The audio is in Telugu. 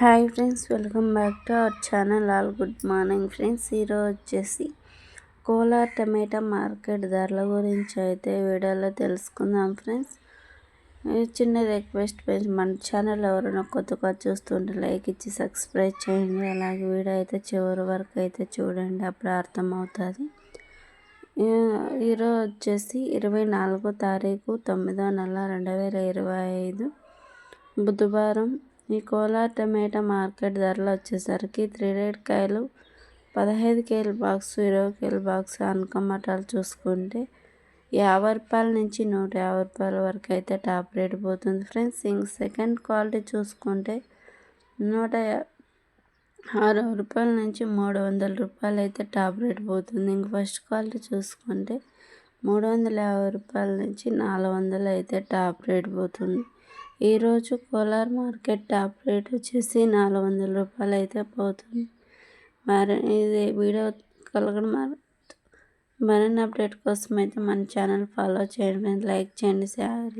Hi friends, welcome back to our channel. All good morning friends. ఈరోజు వచ్చేసి కోలార్ టమాటా మార్కెట్ ధరల గురించి అయితే వీడియోలో తెలుసుకుందాం ఫ్రెండ్స్. చిన్న రిక్వెస్ట్ ఫ్రెండ్స్, మన ఛానల్ ఎవరైనా కొత్తగా చూస్తుంటే లైక్ ఇచ్చి సబ్స్క్రైబ్ చేయండి. అలాగే వీడియో అయితే చివరి వరకు అయితే చూడండి, అప్పుడు అర్థమవుతుంది. ఈరోజు వచ్చేసి 24వ తారీఖు 9వ నెల 2025 బుధవారం. ఈ కోలార్ టమాటా మార్కెట్ ధరలు వచ్చేసరికి 3 రేట్ కాయలు 15 కేజీల బాక్సు, 20 కేజీల బాక్సు టమాటాలు చూసుకుంటే 50 రూపాయల నుంచి 150 రూపాయల వరకు అయితే టాప్ రేట్ పోతుంది ఫ్రెండ్స్. ఇంక సెకండ్ క్వాలిటీ చూసుకుంటే 160 రూపాయల నుంచి 300 రూపాయలు అయితే టాప్ రేట్ పోతుంది. ఇంక ఫస్ట్ క్వాలిటీ చూసుకుంటే 350 రూపాయల నుంచి 400 అయితే టాప్ రేట్ పోతుంది. ఈరోజు కోలార్ మార్కెట్ టాప్ రేట్ వచ్చేసి 400 రూపాయలు అయితే పోతుంది. మరి ఇది వీడియో కలగడం మరిన్ని అప్డేట్ కోసం అయితే మన ఛానల్ ఫాలో చేయండి, లైక్ చేయండి, షేర్